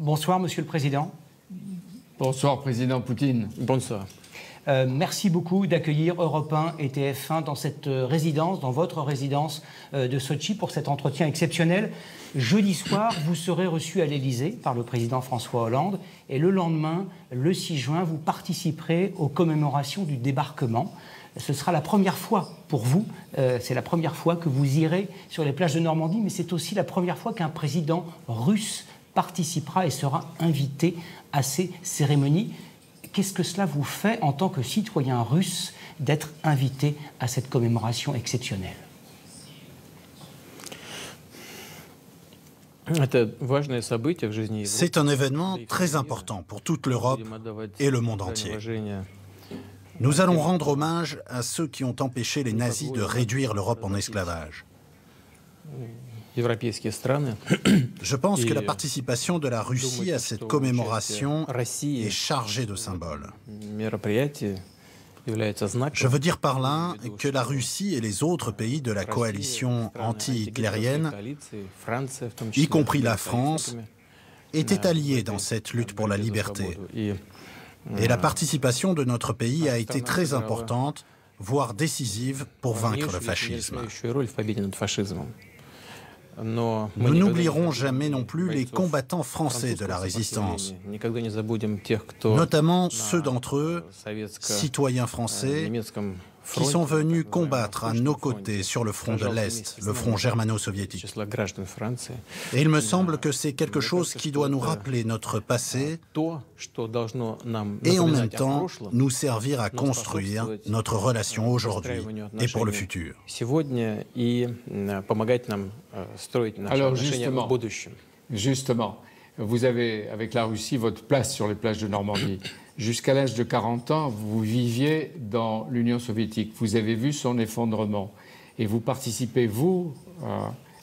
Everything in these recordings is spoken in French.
Bonsoir, Monsieur le Président. Bonsoir, Président Poutine. Bonsoir. Merci beaucoup d'accueillir Europe 1 et TF1 dans cette résidence, dans votre résidence de Sotchi pour cet entretien exceptionnel. Jeudi soir, vous serez reçu à l'Élysée par le président François Hollande et le lendemain, le 6 juin, vous participerez aux commémorations du débarquement. Ce sera la première fois pour vous, c'est la première fois que vous irez sur les plages de Normandie, mais c'est aussi la première fois qu'un président russe participera et sera invité à ces cérémonies. Qu'est-ce que cela vous fait en tant que citoyen russe d'être invité à cette commémoration exceptionnelle? C'est un événement très important pour toute l'Europe et le monde entier. Nous allons rendre hommage à ceux qui ont empêché les nazis de réduire l'Europe en esclavage. Je pense que la participation de la Russie à cette commémoration est chargée de symboles. Je veux dire par là que la Russie et les autres pays de la coalition anti-hitlérienne, y compris la France, étaient alliés dans cette lutte pour la liberté. Et la participation de notre pays a été très importante, voire décisive, pour vaincre le fascisme. Nous n'oublierons jamais non plus les combattants français de la résistance, notamment ceux d'entre eux, citoyens français, qui sont venus combattre à nos côtés sur le front de l'Est, le front germano-soviétique. Et il me semble que c'est quelque chose qui doit nous rappeler notre passé et en même temps nous servir à construire notre relation aujourd'hui et pour le futur. Alors justement, vous avez avec la Russie votre place sur les plages de Normandie. Jusqu'à l'âge de 40 ans, vous viviez dans l'Union soviétique. Vous avez vu son effondrement. Et vous participez, vous,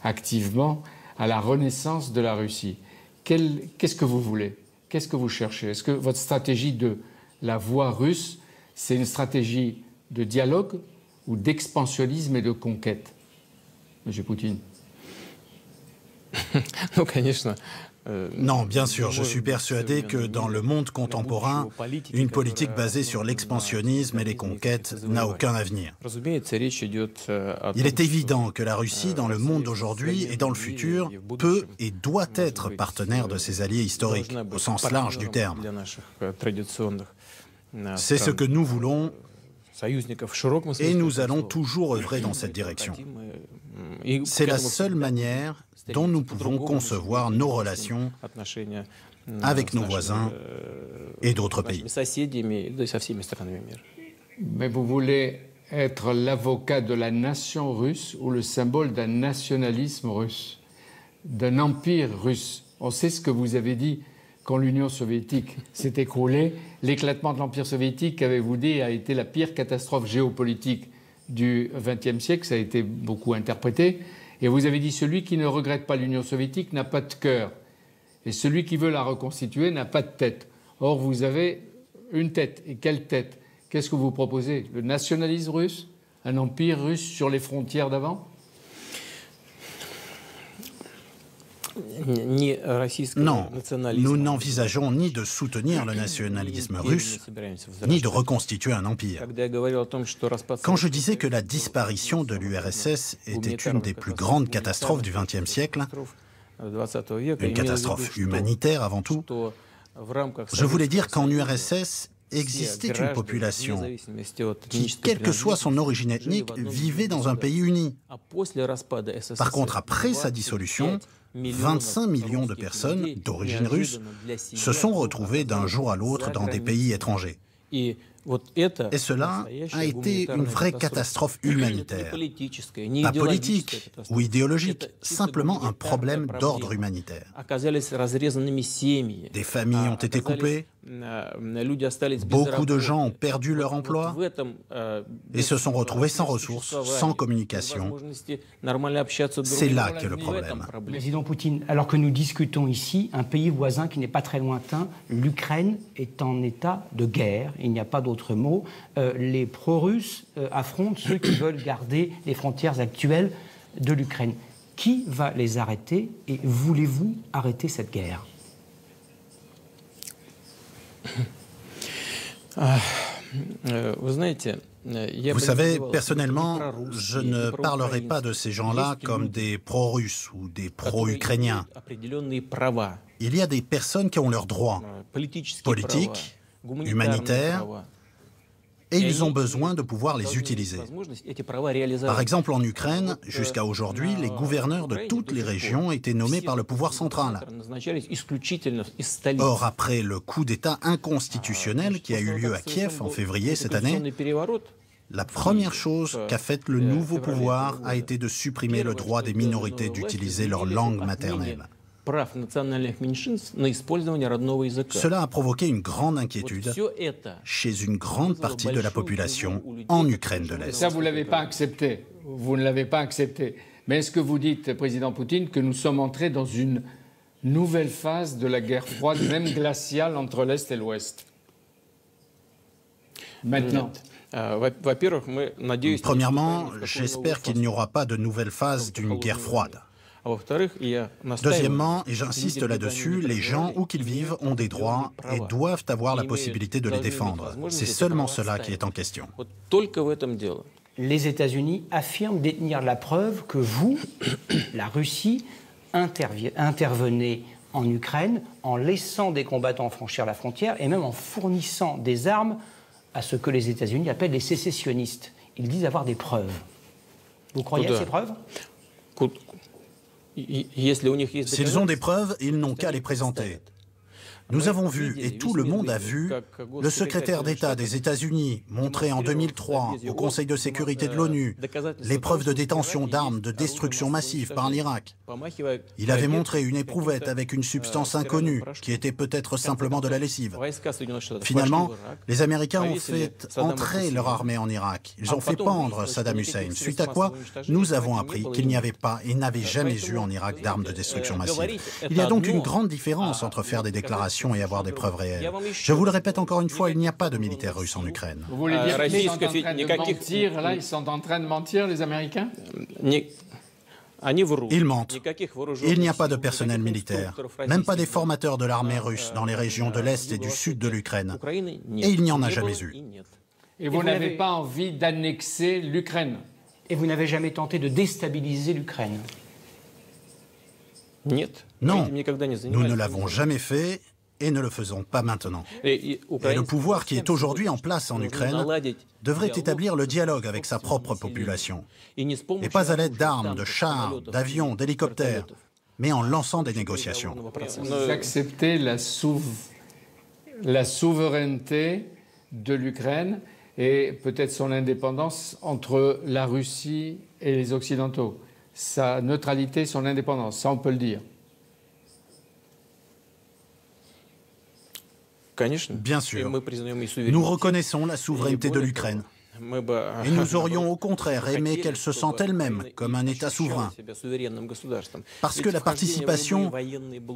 activement, à la renaissance de la Russie. Qu'est-ce que vous voulez? Qu'est-ce que vous cherchez? Est-ce que votre stratégie de la voie russe, c'est une stratégie de dialogue ou d'expansionnisme et de conquête? Monsieur Poutine. Non, bien sûr, je suis persuadé que dans le monde contemporain, une politique basée sur l'expansionnisme et les conquêtes n'a aucun avenir. Il est évident que la Russie, dans le monde d'aujourd'hui et dans le futur, peut et doit être partenaire de ses alliés historiques, au sens large du terme. C'est ce que nous voulons et nous allons toujours œuvrer dans cette direction. C'est la seule manière dont nous pouvons concevoir nos relations avec nos voisins et d'autres pays. Mais vous voulez être l'avocat de la nation russe ou le symbole d'un nationalisme russe, d'un empire russe? On sait ce que vous avez dit quand l'Union soviétique s'est écroulée. L'éclatement de l'empire soviétique, avez-vous dit, a été la pire catastrophe géopolitique du XXe siècle. Ça a été beaucoup interprété. Et vous avez dit, celui qui ne regrette pas l'Union soviétique n'a pas de cœur. Et celui qui veut la reconstituer n'a pas de tête. Or, vous avez une tête. Et quelle tête? Qu'est-ce que vous proposez? Le nationalisme russe? Un empire russe sur les frontières d'avant? Non, nous n'envisageons ni de soutenir le nationalisme russe, ni de reconstituer un empire. Quand je disais que la disparition de l'URSS était une des plus grandes catastrophes du XXe siècle, une catastrophe humanitaire avant tout, je voulais dire qu'en URSS existait une population qui, quelle que soit son origine ethnique, vivait dans un pays uni. Par contre, après sa dissolution, 25 millions de personnes d'origine russe se sont retrouvées d'un jour à l'autre dans des pays étrangers. Et cela a été une vraie catastrophe humanitaire. Pas politique ou idéologique, simplement un problème d'ordre humanitaire. Des familles ont été coupées, beaucoup de gens ont perdu leur emploi et se sont retrouvés sans ressources, sans communication. C'est là qu'est le problème. Président Poutine, alors que nous discutons ici, un pays voisin qui n'est pas très lointain, l'Ukraine est en état de guerre, il n'y a pas d'autre mot. Les pro-russes affrontent ceux qui veulent garder les frontières actuelles de l'Ukraine. Qui va les arrêter et voulez-vous arrêter cette guerre? Vous savez, personnellement, je ne parlerai pas de ces gens-là comme des pro-russes ou des pro-ukrainiens. Il y a des personnes qui ont leurs droits politiques, humanitaires, et ils ont besoin de pouvoir les utiliser. Par exemple, en Ukraine, jusqu'à aujourd'hui, les gouverneurs de toutes les régions étaient nommés par le pouvoir central. Or, après le coup d'État inconstitutionnel qui a eu lieu à Kiev en février cette année, la première chose qu'a faite le nouveau pouvoir a été de supprimer le droit des minorités d'utiliser leur langue maternelle. Cela a provoqué une grande inquiétude chez une grande partie de la population en Ukraine de l'Est. Ça, vous ne l'avez pas accepté. Vous ne l'avez pas accepté. Mais est-ce que vous dites, Président Poutine, que nous sommes entrés dans une nouvelle phase de la guerre froide, même glaciale, entre l'Est et l'Ouest? Maintenant. Premièrement, j'espère qu'il n'y aura pas de nouvelle phase d'une guerre froide. Deuxièmement, et j'insiste là-dessus, les gens, où qu'ils vivent, ont des droits et doivent avoir la possibilité de les défendre. C'est seulement cela qui est en question. Les États-Unis affirment détenir la preuve que vous, la Russie, intervenez en Ukraine en laissant des combattants franchir la frontière et même en fournissant des armes à ce que les États-Unis appellent les sécessionnistes. Ils disent avoir des preuves. Vous croyez à ces preuves ? S'ils ont des preuves, ils n'ont qu'à les présenter. Nous avons vu, et tout le monde a vu, le secrétaire d'État des États-Unis montrer en 2003 au Conseil de sécurité de l'ONU les preuves de détention d'armes de destruction massive par l'Irak. Il avait montré une éprouvette avec une substance inconnue qui était peut-être simplement de la lessive. Finalement, les Américains ont fait entrer leur armée en Irak. Ils ont fait pendre Saddam Hussein, suite à quoi nous avons appris qu'il n'y avait pas et n'avait jamais eu en Irak d'armes de destruction massive. Il y a donc une grande différence entre faire des déclarations et avoir des preuves réelles. Je vous le répète encore une fois, il n'y a pas de militaires russes en Ukraine. Vous voulez dire qu'ils sont en train de mentir, là? Ils sont en train de mentir, les Américains? Ils mentent. Il n'y a pas de personnel militaire, même pas des formateurs de l'armée russe dans les régions de l'Est et du Sud de l'Ukraine. Et il n'y en a jamais eu. Et vous n'avez pas envie d'annexer l'Ukraine? Et vous n'avez jamais tenté de déstabiliser l'Ukraine? Non, nous ne l'avons jamais fait et ne le faisons pas maintenant. Et le pouvoir qui est aujourd'hui en place en Ukraine devrait établir le dialogue avec sa propre population. Et pas à l'aide d'armes, de chars, d'avions, d'hélicoptères, mais en lançant des négociations. Vous acceptez la souveraineté de l'Ukraine et peut-être son indépendance entre la Russie et les Occidentaux. Sa neutralité, son indépendance, ça on peut le dire. Bien sûr, nous reconnaissons la souveraineté de l'Ukraine. Et nous aurions au contraire aimé qu'elle se sente elle-même comme un État souverain. Parce que la participation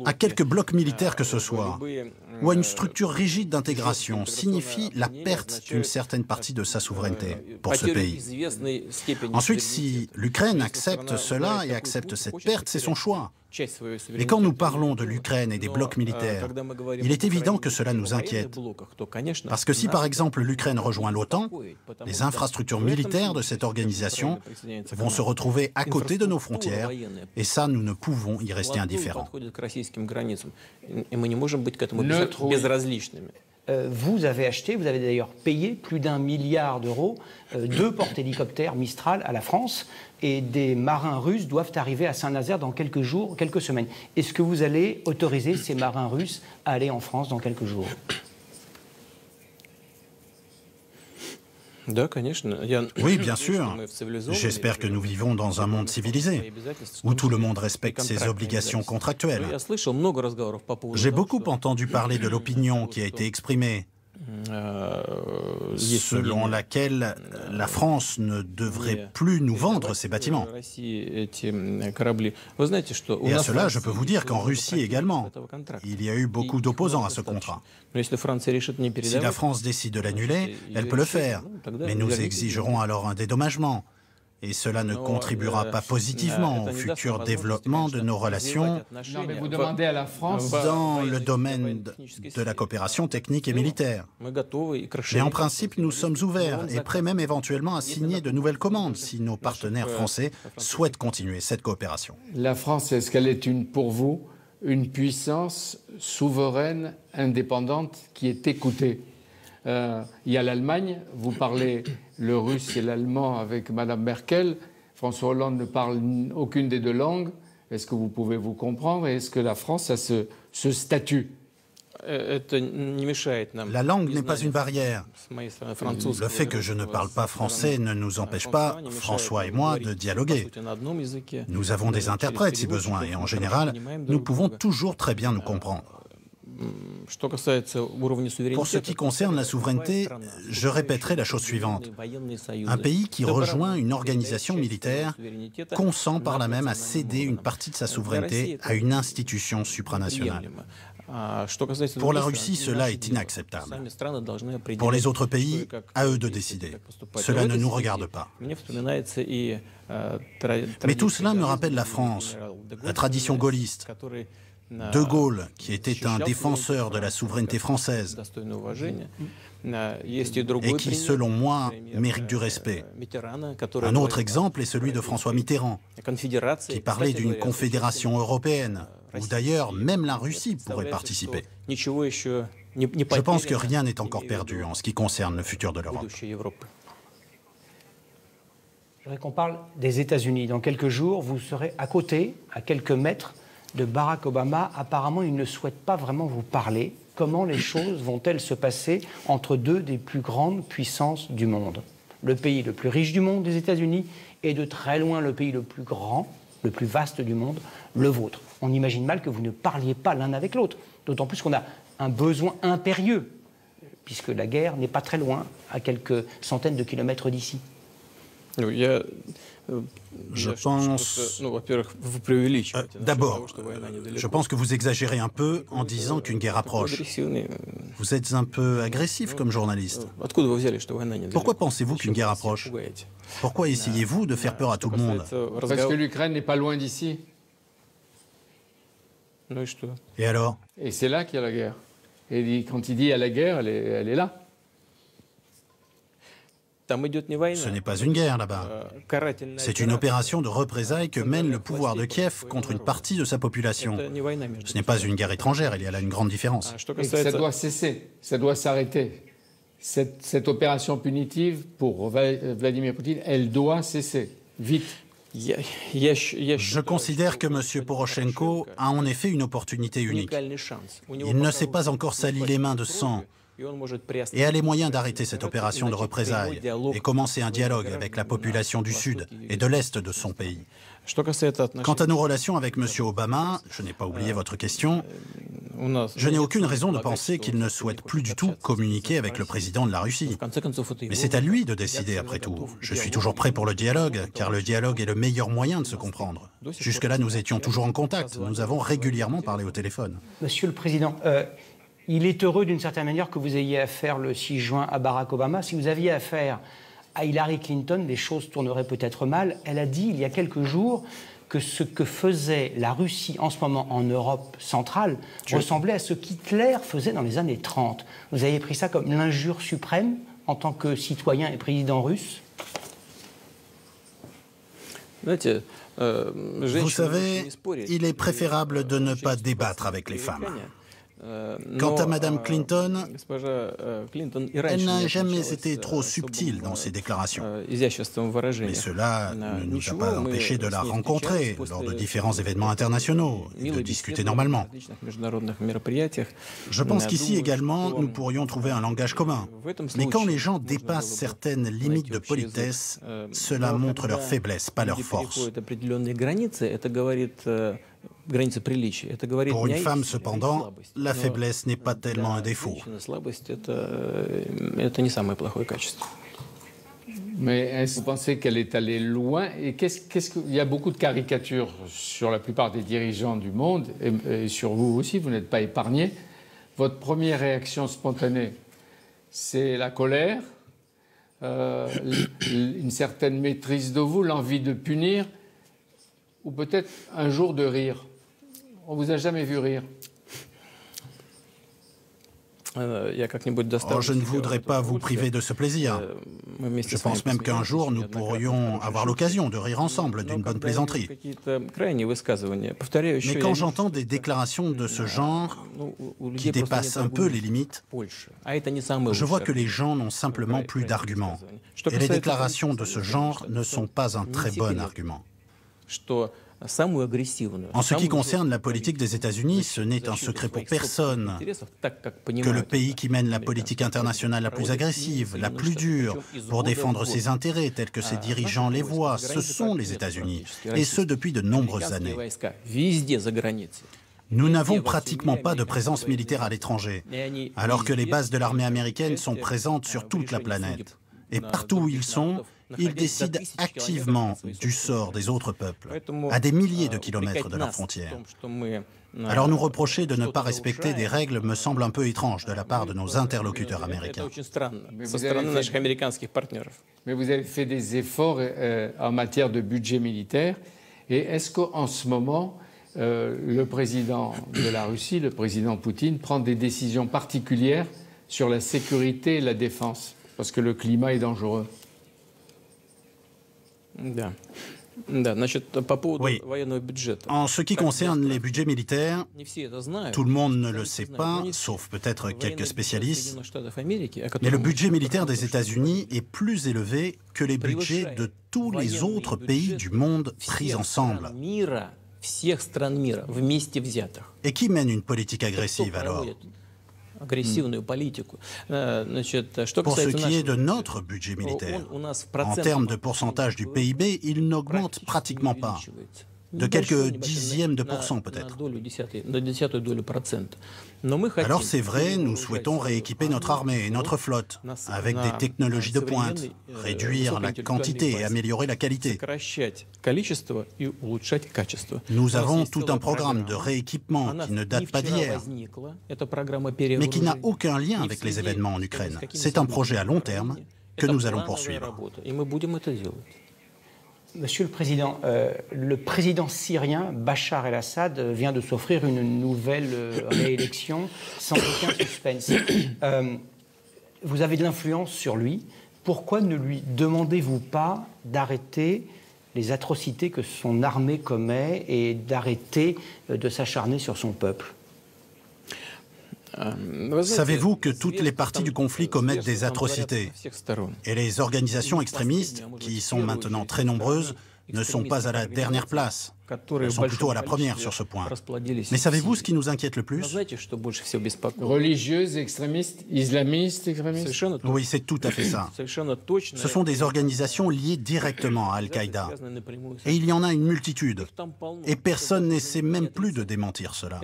à quelque bloc militaire que ce soit, ou à une structure rigide d'intégration, signifie la perte d'une certaine partie de sa souveraineté pour ce pays. Ensuite, si l'Ukraine accepte cela et accepte cette perte, c'est son choix. Et quand nous parlons de l'Ukraine et des blocs militaires, il est évident que cela nous inquiète. Parce que si, par exemple, l'Ukraine rejoint l'OTAN, les infrastructures militaires de cette organisation vont se retrouver à côté de nos frontières, et ça, nous ne pouvons y rester indifférents. Vous avez acheté, vous avez d'ailleurs payé plus d'1 milliard d'euros, 2 porte-hélicoptères Mistral à la France, et des marins russes doivent arriver à Saint-Nazaire dans quelques jours, quelques semaines. Est-ce que vous allez autoriser ces marins russes à aller en France dans quelques jours? Oui, bien sûr. J'espère que nous vivons dans un monde civilisé, où tout le monde respecte ses obligations contractuelles. J'ai beaucoup entendu parler de l'opinion qui a été exprimée, selon laquelle la France ne devrait plus nous vendre ses bâtiments. Et à cela, je peux vous dire qu'en Russie également, il y a eu beaucoup d'opposants à ce contrat. Si la France décide de l'annuler, elle peut le faire, mais nous exigerons alors un dédommagement. et cela ne contribuera pas positivement au futur développement de nos relations Non, mais vous demandez à la France... dans le domaine de la coopération technique et militaire. Mais en principe, nous sommes ouverts et prêts même éventuellement à signer de nouvelles commandes si nos partenaires français souhaitent continuer cette coopération. La France, est-ce qu'elle est pour vous une puissance souveraine, indépendante, qui est écoutée? Il y a l'Allemagne, vous parlez le russe et l'allemand avec Mme Merkel. François Hollande ne parle aucune des deux langues. Est-ce que vous pouvez vous comprendre? Et est-ce que la France a ce statut? La langue n'est pas une barrière. Le fait que je ne parle pas français ne nous empêche pas, François et moi, de dialoguer. Nous avons des interprètes si besoin et en général, nous pouvons toujours très bien nous comprendre. Pour ce qui concerne la souveraineté, je répéterai la chose suivante. Un pays qui rejoint une organisation militaire consent par là même à céder une partie de sa souveraineté à une institution supranationale. Pour la Russie, cela est inacceptable. Pour les autres pays, à eux de décider. Cela ne nous regarde pas. Mais tout cela me rappelle la France, la tradition gaulliste. De Gaulle, qui était un défenseur de la souveraineté française et qui, selon moi, mérite du respect. Un autre exemple est celui de François Mitterrand, qui parlait d'une confédération européenne, où d'ailleurs même la Russie pourrait participer. Je pense que rien n'est encore perdu en ce qui concerne le futur de l'Europe. Je voudrais qu'on parle des États-Unis. Dans quelques jours, vous serez à côté, à quelques mètres, de Barack Obama. Apparemment, il ne souhaite pas vraiment vous parler. Comment les choses vont-elles se passer entre deux des plus grandes puissances du monde? Le pays le plus riche du monde, les États-Unis, et de très loin le pays le plus grand, le plus vaste du monde, le vôtre. On imagine mal que vous ne parliez pas l'un avec l'autre. D'autant plus qu'on a un besoin impérieux, puisque la guerre n'est pas très loin, à quelques centaines de kilomètres d'ici. Je pense... D'abord, je pense que vous exagérez un peu en disant qu'une guerre approche. Vous êtes un peu agressif comme journaliste. Pourquoi pensez-vous qu'une guerre approche? Pourquoi essayez-vous de faire peur à tout le monde? Parce que l'Ukraine n'est pas loin d'ici. Et alors? Et c'est là qu'il y a la guerre. Et quand il dit il y a la guerre, elle est là. Ce n'est pas une guerre là-bas. C'est une opération de représailles que mène le pouvoir de Kiev contre une partie de sa population. Ce n'est pas une guerre étrangère, il y a là une grande différence. Et ça doit cesser, ça doit s'arrêter. Cette opération punitive pour Vladimir Poutine, elle doit cesser, vite. Je considère que M. Poroshenko a en effet une opportunité unique. Il ne s'est pas encore sali les mains de sang et a les moyens d'arrêter cette opération de représailles et commencer un dialogue avec la population du Sud et de l'Est de son pays. Quant à nos relations avec M. Obama, je n'ai pas oublié votre question, je n'ai aucune raison de penser qu'il ne souhaite plus du tout communiquer avec le président de la Russie. Mais c'est à lui de décider après tout. Je suis toujours prêt pour le dialogue, car le dialogue est le meilleur moyen de se comprendre. Jusque-là, nous étions toujours en contact. Nous avons régulièrement parlé au téléphone. Monsieur le Président, il est heureux d'une certaine manière que vous ayez affaire le 6 juin à Barack Obama. Si vous aviez affaire à Hillary Clinton, les choses tourneraient peut-être mal. Elle a dit il y a quelques jours que ce que faisait la Russie en ce moment en Europe centrale ressemblait à ce qu'Hitler faisait dans les années 30. Vous avez pris ça comme l'injure suprême en tant que citoyen et président russe? Vous savez, il est préférable de ne pas débattre avec les femmes. Quant à Mme Clinton, elle n'a jamais été trop subtile dans ses déclarations. Mais cela ne nous a pas empêchés de la rencontrer lors de différents événements internationaux et de discuter normalement. Je pense qu'ici également, nous pourrions trouver un langage commun. Mais quand les gens dépassent certaines limites de politesse, cela montre leur faiblesse, pas leur force. Pour une femme, cependant, la faiblesse n'est pas tellement un défaut. Mais est-ce que vous pensez qu'elle est allée loin? Et il y a beaucoup de caricatures sur la plupart des dirigeants du monde, et sur vous aussi, vous n'êtes pas épargné. Votre première réaction spontanée, c'est la colère, une certaine maîtrise de vous, l'envie de punir, ou peut-être un jour de rire. On vous a jamais vu rire. Oh, je ne voudrais pas vous priver de ce plaisir. Je pense même qu'un jour, nous pourrions avoir l'occasion de rire ensemble d'une bonne plaisanterie. Mais quand j'entends des déclarations de ce genre, qui dépassent un peu les limites, je vois que les gens n'ont simplement plus d'arguments. Et les déclarations de ce genre ne sont pas un très bon argument. En ce qui concerne la politique des États-Unis, ce n'est un secret pour personne que le pays qui mène la politique internationale la plus agressive, la plus dure, pour défendre ses intérêts tels que ses dirigeants les voient, ce sont les États-Unis, et ce depuis de nombreuses années. Nous n'avons pratiquement pas de présence militaire à l'étranger, alors que les bases de l'armée américaine sont présentes sur toute la planète. Et partout où ils sont, ils décident activement du sort des autres peuples, à des milliers de kilomètres de leurs frontières. Alors nous reprocher de ne pas respecter des règles me semble un peu étrange de la part de nos interlocuteurs américains. Mais vous avez fait des efforts en matière de budget militaire. Et est-ce qu'en ce moment, le président de la Russie, le président Poutine, prend des décisions particulières sur la sécurité et la défense? Parce que le climat est dangereux. Oui. En ce qui concerne les budgets militaires, tout le monde ne le sait pas, sauf peut-être quelques spécialistes, mais le budget militaire des États-Unis est plus élevé que les budgets de tous les autres pays du monde pris ensemble. Et qui mène une politique agressive alors ? Pour ce qui est de notre budget militaire, en termes de pourcentage du PIB, il n'augmente pratiquement pas. De quelques dixièmes de pourcent peut-être. Alors c'est vrai, nous souhaitons rééquiper notre armée et notre flotte avec des technologies de pointe, réduire la quantité et améliorer la qualité. Nous avons tout un programme de rééquipement qui ne date pas d'hier, mais qui n'a aucun lien avec les événements en Ukraine. C'est un projet à long terme que nous allons poursuivre. Monsieur le président syrien Bachar el-Assad vient de s'offrir une nouvelle réélection sans aucun suspense. Vous avez de l'influence sur lui. Pourquoi ne lui demandez-vous pas d'arrêter les atrocités que son armée commet et d'arrêter de s'acharner sur son peuple ? Savez-vous que toutes les parties du conflit commettent des atrocités? Et les organisations extrémistes, qui sont maintenant très nombreuses, ne sont pas à la dernière place. Elles sont plutôt à la première sur ce point. Mais savez-vous ce qui nous inquiète le plus? Religieuses, extrémistes, islamistes, extrémistes? Oui, c'est tout à fait ça. Ce sont des organisations liées directement à Al-Qaïda. Et il y en a une multitude. Et personne n'essaie même plus de démentir cela.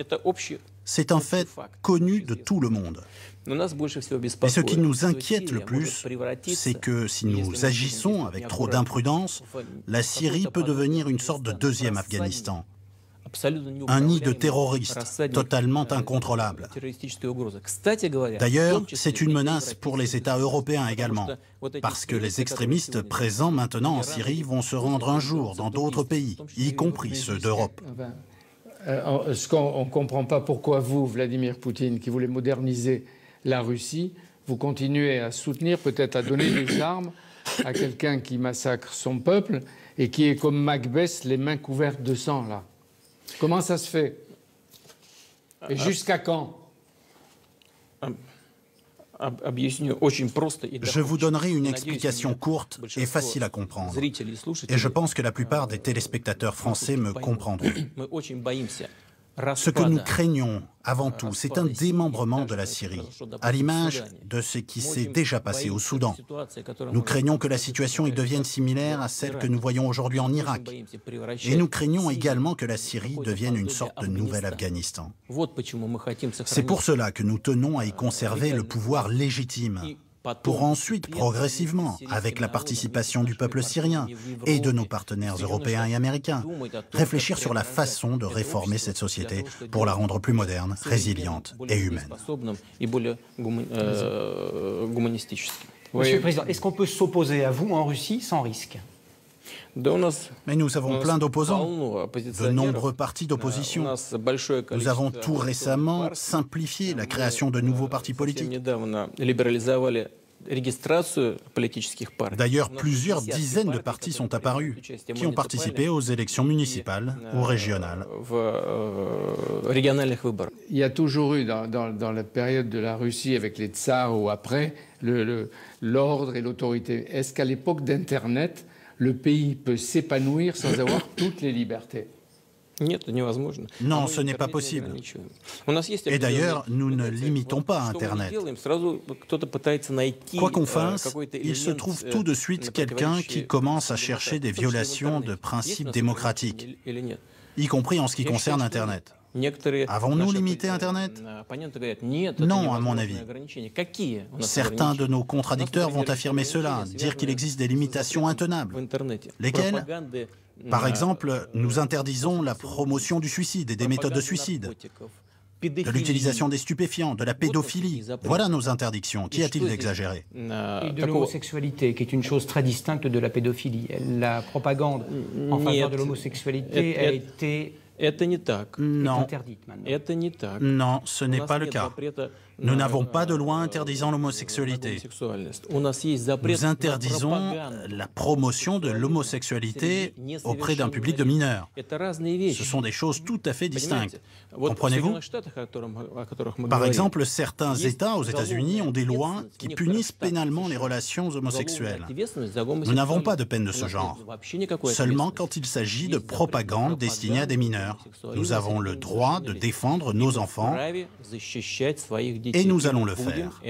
C'est un fait connu de tout le monde. Et ce qui nous inquiète le plus, c'est que si nous agissons avec trop d'imprudence, la Syrie peut devenir une sorte de deuxième Afghanistan. Un nid de terroristes totalement incontrôlable. D'ailleurs, c'est une menace pour les États européens également, parce que les extrémistes présents maintenant en Syrie vont se rendre un jour dans d'autres pays, y compris ceux d'Europe. Ce qu'on ne comprend pas, pourquoi vous, Vladimir Poutine, qui voulez moderniser la Russie, vous continuez à soutenir, peut-être à donner des armes à quelqu'un qui massacre son peuple et qui est comme Macbeth, les mains couvertes de sang, là. Comment ça se fait? Et jusqu'à quand? Je vous donnerai une explication courte et facile à comprendre. Et je pense que la plupart des téléspectateurs français me comprendront. Ce que nous craignons, avant tout, c'est un démembrement de la Syrie, à l'image de ce qui s'est déjà passé au Soudan. Nous craignons que la situation y devienne similaire à celle que nous voyons aujourd'hui en Irak. Et nous craignons également que la Syrie devienne une sorte de nouvel Afghanistan. C'est pour cela que nous tenons à y conserver le pouvoir légitime, pour ensuite, progressivement, avec la participation du peuple syrien et de nos partenaires européens et américains, réfléchir sur la façon de réformer cette société pour la rendre plus moderne, résiliente et humaine. Monsieur le Président, est-ce qu'on peut s'opposer à vous en Russie sans risque? Mais nous avons plein d'opposants, de nombreux partis d'opposition. Nous avons tout récemment simplifié la création de nouveaux partis politiques. D'ailleurs, plusieurs dizaines de partis sont apparus, qui ont participé aux élections municipales ou régionales. Il y a toujours eu, dans la période de la Russie, avec les tsars ou après, l'ordre et l'autorité. Est-ce qu'à l'époque d'Internet, le pays peut s'épanouir sans avoir toutes les libertés? Non, ce n'est pas possible. Et d'ailleurs, nous ne limitons pas Internet. Quoi qu'on fasse, il se trouve tout de suite quelqu'un qui commence à chercher des violations de principes démocratiques, y compris en ce qui concerne Internet. Avons-nous limité Internet? Non, à mon avis. Certains de nos contradicteurs vont affirmer cela, dire qu'il existe des limitations intenables. Lesquelles? Par exemple, nous interdisons la promotion du suicide et des méthodes de suicide, de l'utilisation des stupéfiants, de la pédophilie. Voilà nos interdictions. Qu'y a-t-il d'exagéré? Et de l'homosexualité, qui est une chose très distincte de la pédophilie. La propagande en faveur de l'homosexualité a été interdite maintenant. Non, ce n'est pas le cas. Nous n'avons pas de loi interdisant l'homosexualité. Nous interdisons la promotion de l'homosexualité auprès d'un public de mineurs. Ce sont des choses tout à fait distinctes. Comprenez-vous? Par exemple, certains États aux États-Unis ont des lois qui punissent pénalement les relations homosexuelles. Nous n'avons pas de peine de ce genre. Seulement quand il s'agit de propagande destinée à des mineurs. Nous avons le droit de défendre nos enfants et nous allons le faire.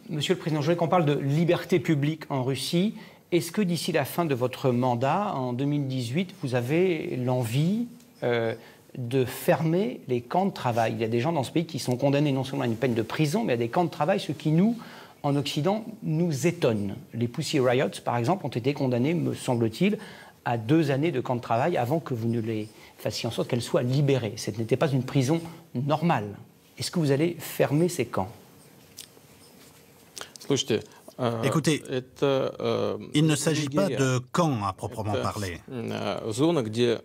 Monsieur le Président, je voudrais qu'on parle de liberté publique en Russie. Est-ce que d'ici la fin de votre mandat, en 2018, vous avez l'envie de fermer les camps de travail? Il y a des gens dans ce pays qui sont condamnés non seulement à une peine de prison, mais à des camps de travail, ce qui, nous, en Occident, nous étonne. Les Pussy Riots, par exemple, ont été condamnés, me semble-t-il, à 2 années de camp de travail avant que vous ne les fassiez en sorte qu'elles soient libérées. Ce n'était pas une prison normale. Est-ce que vous allez fermer ces camps? Écoutez, il ne s'agit pas de camps à proprement parler.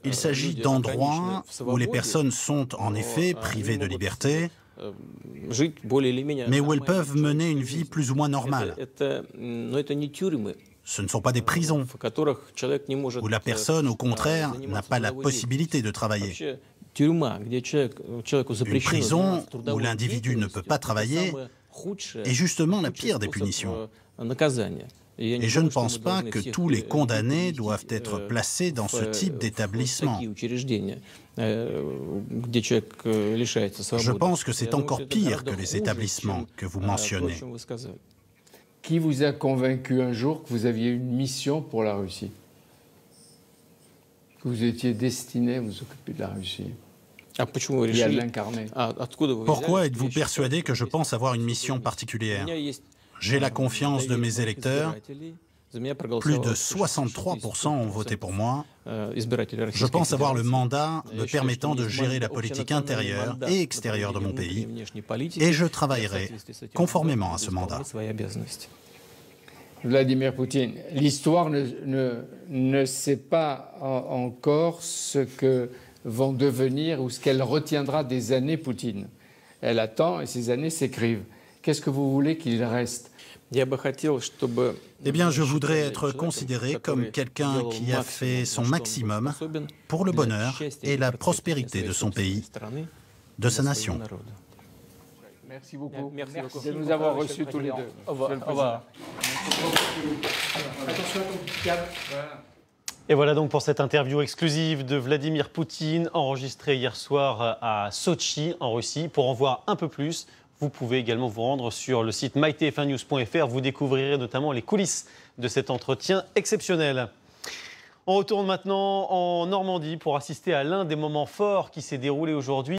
Il s'agit d'endroits où les personnes sont en effet privées de liberté, mais où elles peuvent mener une vie plus ou moins normale. Ce ne sont pas des prisons où la personne, au contraire, n'a pas la possibilité de travailler. Une prison où l'individu ne peut pas travailler est justement la pire des punitions. Et je ne pense pas que tous les condamnés doivent être placés dans ce type d'établissement. Je pense que c'est encore pire que les établissements que vous mentionnez. Qui vous a convaincu un jour que vous aviez une mission pour la Russie? Que vous étiez destiné à vous occuper de la Russie? Et à l'incarner. Pourquoi êtes-vous persuadé que je pense avoir une mission particulière? J'ai la confiance de mes électeurs. Plus de 63% ont voté pour moi. Je pense avoir le mandat me permettant de gérer la politique intérieure et extérieure de mon pays. Et je travaillerai conformément à ce mandat. Vladimir Poutine, l'histoire ne sait pas encore ce que vont devenir ou ce qu'elle retiendra des années Poutine. Elle attend et ces années s'écrivent. Qu'est-ce que vous voulez qu'il reste? Eh bien, je voudrais être considéré comme quelqu'un qui a fait son maximum pour le bonheur et la prospérité de son pays, de sa nation. Merci beaucoup. Merci de nous avoir reçus tous les deux. Au revoir. Au revoir. Attention à ton petit câble. Et voilà donc pour cette interview exclusive de Vladimir Poutine, enregistrée hier soir à Sotchi, en Russie. Pour en voir un peu plus, vous pouvez également vous rendre sur le site mytf1news.fr. Vous découvrirez notamment les coulisses de cet entretien exceptionnel. On retourne maintenant en Normandie pour assister à l'un des moments forts qui s'est déroulé aujourd'hui.